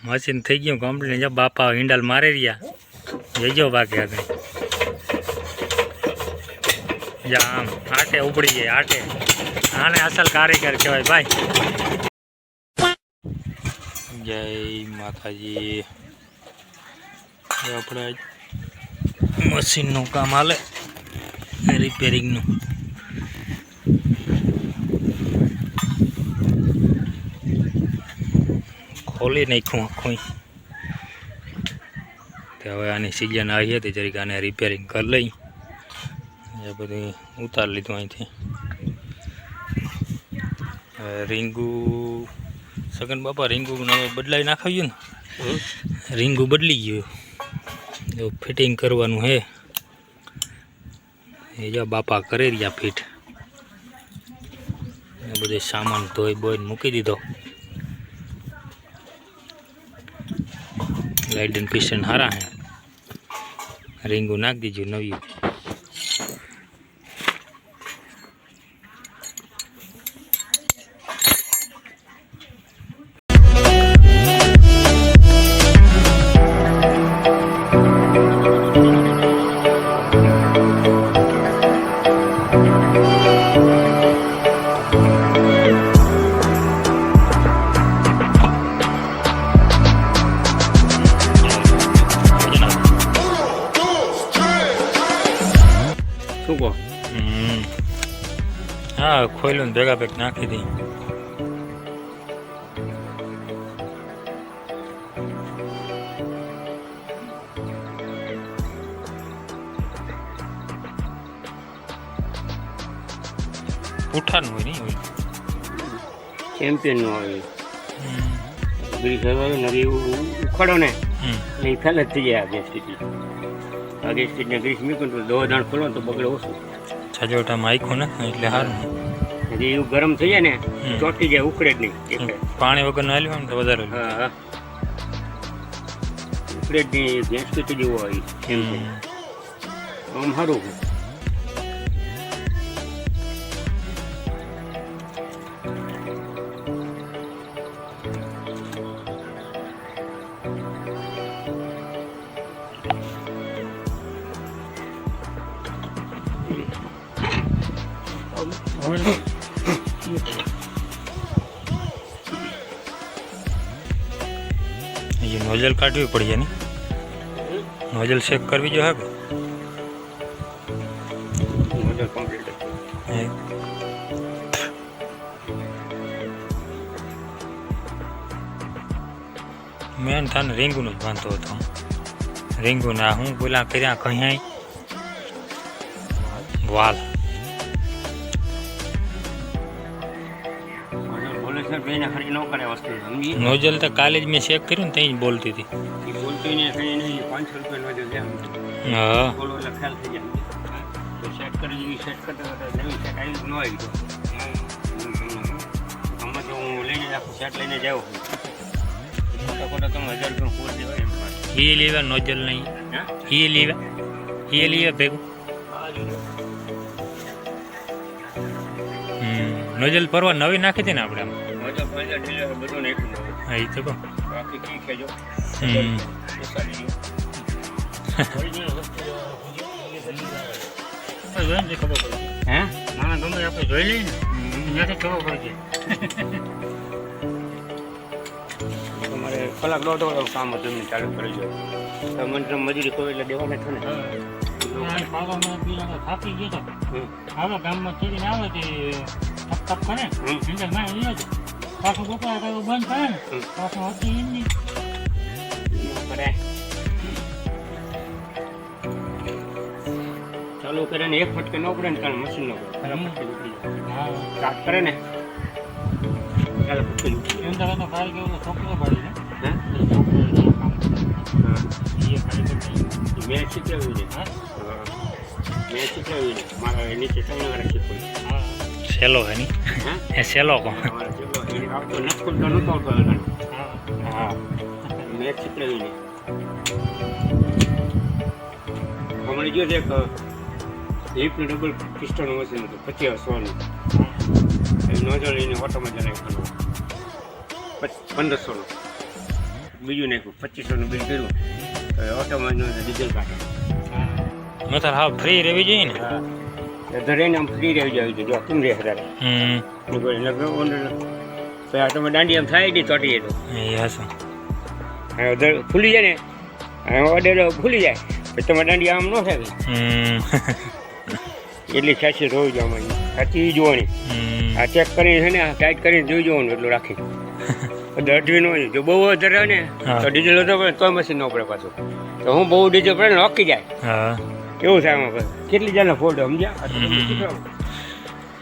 Machine થઈ ગયું complete. જો બાપા હિંડલ મારી રહ્યા જઈજો બાકી આગળ જા આમ આટે ઉપડી જાય આટે. આને અસલ કારીગર કહેવાય ભાઈ. જય માતાજી. આપણે મશીનનું કામ હાલે રિપેરિંગનું. ખોલી નાખ્યું આખું. તો હવે આની સિઝન આવી હતી જરીક આને રિપેરિંગ કરી લઈ. એ બધું ઉતારી લીધું અહીંથી. રીંગુ સગન બાપા રીંગુ હવે બદલાવી નાખાવ્યું ને. રીંગુ બદલી ગયું. જો ફિટિંગ કરવાનું હે એ જો બાપા કરી રહ્યા ફિટ. એ બધે સામાન ધોઈ બોઈને મૂકી દીધો. લાઇડન પિસ્ટન સારા હે. રીંગુ નાખી દીજો નવી. શું કહો? હા ખોલ્યું ને ભેગા ભેગ નાખી દી. ઉઠાનું હોય નહીં હોય. ચેમ્પિયનનું આવે ગ્રીસ હવે નવી ઉખાડો ને એટલે એ ફેલ જ થઈ જાય. ગેસ સ્ટીચની ગેસ સ્ટીચને ગ્રીસ મૂક્યું તો દો દાણ ખોલો તો બગડે ઓછું. છજોટામાં આખું ને એટલે સારું. હજી એવું ગરમ થઈ જાય ને ચોટી જાય, ઉખડે જ નહીં. પાણી વગર હાલ્યું ને તો વધારે. હા હા ઉખડે જ નહીં. ગેસ સ્ટીચ જેવું હોય ચેમ્પિયન. આમ સારું. ये नोजल काटवी पड़ी है नोजल चेक करवी जो है નોઝલ કમ્પ્લીટ. મેન થાને રીંગુનું જ બાંધતો હતો. રીંગુના હું બોલા કર્યા કહ્યા વાલ એને ખરી ન કરે વસ્તુ સમજી. નોઝલ તો કાલે જ મેં ચેક કર્યું ને ત્યાં જ બોલતી હતી. એ બોલતી ને ખરી નહીં. 500 રૂપિયા નોઝલ છે. હા બોલો એટલે ખ્યાલ થઈ જાય. તો સેટ કરી સેટ કરતા નવી સેટ આવી ન આવી તો ગમે તો હું લઈને આખું સેટ લઈને જાઉં. ખોટા ખોટા તમે 1000 રૂપિયા પૂર દેવાય એમ. એ લેવા નોઝલ નહીં. એ લેવા ભેગું નોઝલ પરવા નવી નાખી હતી ને આપણે આમ. બધું નાખ્યું. હા એ તો કહો. બાકી કી ખેજો. ખબર પડે. હે ના ગમે આપણે જોઈ લઈએ ને ત્યાંથી ખબર પડે. તમારે કલાક દોઢ કામ હતું એમને ચાલુ કરી દો. મને મજૂરી કોઈ એટલે દેવાના છો ને. થાકી ગયો તો આવે ગામમાં ચડીને આવે તે ટપ કરે હિન્દલ માં પાછું ગોપા બંધ કરે ને પાછું હતી એમની ચાલુ કરે ને એક ફટકે ન પડે ને કારણ મશીન નો પડે. સ્ટાર્ટ કરે ને ચાલો એમ તો ફાઇલ કેવું છોકરો પડી ને મેં શીખવ્યું છે. મેં શીખવ્યું છે. મારા નીચે ત્રણ વાર શીખવું. સેલો હે ની એ સેલો કો આવતો નખુલ તો નતો આવતો. હા મેં શીખવ્યું છે. હમણાં જો એક લિફ્ટનું ડબલ પિસ્ટનનું મશીન હતું 2500નું. એ નોઝલ એને ઓટોમાં જણાવી 1500નું. બીજું નાખ્યું 2500નું બિલ કર્યું તો ઓટોમેટિક ડીઝલ કાઢે. મતલબ હા ફ્રી રહેવી જોઈએ ને. હા ધરેને આમ ફ્રી રહેવી જોઈએ જો કેમ રહે અત્યારે તમે દાંડી આમ થાય નહીં ચોટી જાય તો ફૂલી જાય ને ઓર્ડર ફૂલી જાય પછી તમે દાંડી આમ ન થાય એટલી ખાસી રોઈ જવાની સાચી જોવાની. આ ચેક કરીને છે ને ટાઈટ કરીને જોઈ જવાનું એટલું રાખી અડવી ન હોય. જો બહુ વધારે ને તો ડીઝલ વધુ પડે તોય મશીન ન પડે પાછું. તો હું બહુ ડીઝલ પડે ને રોકી જાય એવું થાય આમાં. કેટલી જાતના ફોલ્ડ સમજ્યા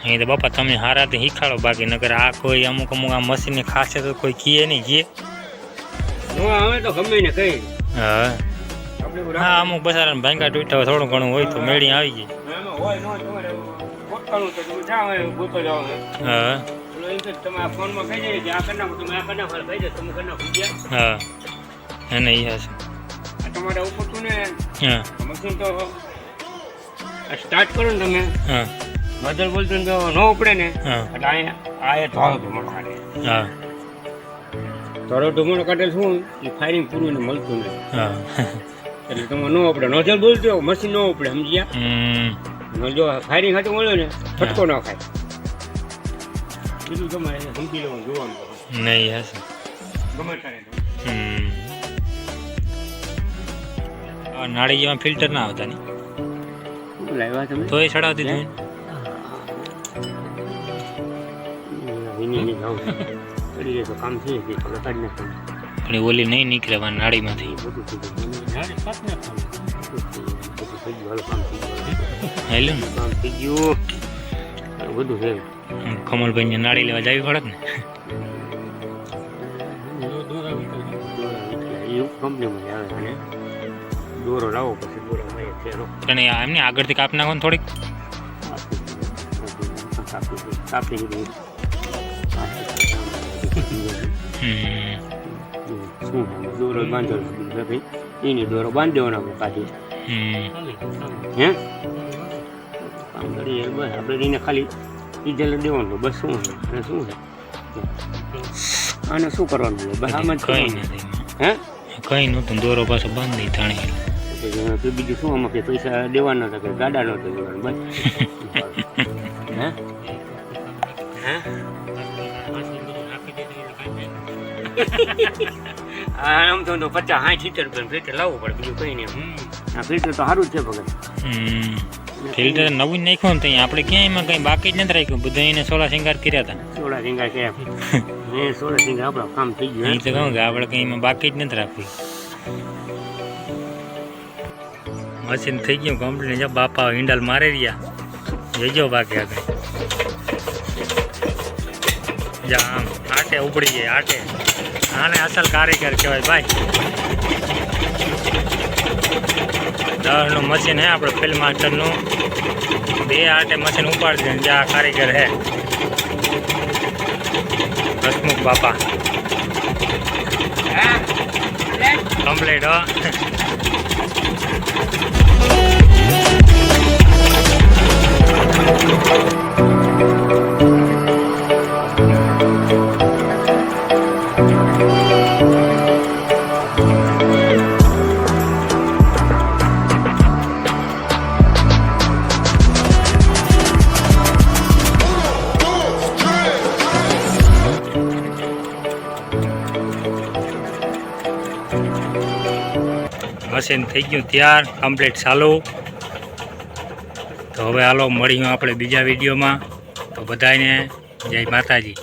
અહીં તો બાપા તમે હારાથી શીખાડો બાકી નકર આ કોઈ અમુક આ મશીનની ખાસિયત કોઈ કીએ નહીં કીએ હવે તો ગમે ને કઈ. હા હા અમુક બસારા ભાંગા તૂટ્યા થોડું ઘણું હોય તો મેળી આવી ગઈ. હા ફોનમાં કહી દે આ કરી નાખો તમે આ કરી નાખો કહી દે તમે કરી નાખો. હા એને એ હશે તમારે ઉપર તું ને હા મશીન તો સ્ટાર્ટ કરો ને તમે હા મધર બોલતું તો ન ઉપડે ને હા એટલે અહીંયા આ ધોળો ધુમાડો કાઢે. હા ધોળો ધુમાડો કાઢે શું એ ફાયરિંગ પૂરું ને મળતું નહીં હા એટલે તમે ન ઉપડે નોઝલ બોલતો મશીન ન ઉપડે સમજ્યા. જો ફાયરિંગ હાથું મળ્યો ને ફટકો ન ખાય કીધું તમારે સમજી લેવાનું જોવાનું નહીં હશે ગમે ત્યારે. નાળી જેવા ફિલ્ટર ના આવતા ને લાવ્યા તમે તો એ ચડાવતી હતી તો કામ થઈ ગયું કાઢી નાખવાનું. પણ એ ઓલી નહીં નીકળે નાળીમાંથી બધું થઈ ગયું કામ થઈ ગયું હેલું ને કામ થઈ ગયું બધું છે. કમલભાઈ નાળી લેવા જવી પડે ને એવું કંપનીમાં આવે અને દોરો લાવો પછી દોરો મળે ફેરો પણ એમને આગળથી કાપ નાખો ને થોડીક કાપી દીધું. શું દોરો બાંધો ભાઈ એની દોરો બાંધી દેવાનો કાઢી હે કામ કરીએ બસ આપણે એને ખાલી ડીઝલ દેવાનું બસ શું છે અને શું છે આને શું કરવાનું બસ આમાં કઈ નથી હે કઈ નહોતું દોરો પાછો બાંધી તાણી બીજું શું આમાં કે પૈસા દેવાના હતા કે ગાડા નહોતા દેવાનું બસ હે હે આમ તો 50-60 રૂપિયા ફિલ્ટર લાવવું પડે બીજું કઈ નહીં. આ ફિલ્ટર તો સારું જ છે ભગત. ફિલ્ટર નવું જ નાખ્યું ને આપણે ક્યાંય એમાં કંઈ બાકી જ નથી રાખ્યું બધા એને સોલા શિંગાર કર્યા હતા. સોલા શિંગાર કર્યા સોલા શિંગાર આપણું કામ થઈ ગયું. એ તો કહું કે આપણે કંઈ એમાં બાકી જ નથી રાખવી. મશીન થઈ ગયું કમ્પ્લીટ. જો બાપા હિન્ડલ મારી રહ્યા જઈજો બાકી આગળ જા આમ આટે ઉપડી જાય આટે. આને અસલ કારીગર કહેવાય ભાઈ. 10નું મશીન હે આપણે ફિલ્મ માસ્ટરનું 2 આટે મશીન ઉપાડશે ને જ્યાં કારીગર હે હસમુખ બાપા કમ્પ્લીટ હો. મશીન થઈ ગયું તૈયાર કમ્પ્લીટ ચાલુ. તો હવે હાલો મળીશું આપણે બીજા વિડીયોમાં. તો બધાને જય માતાજી.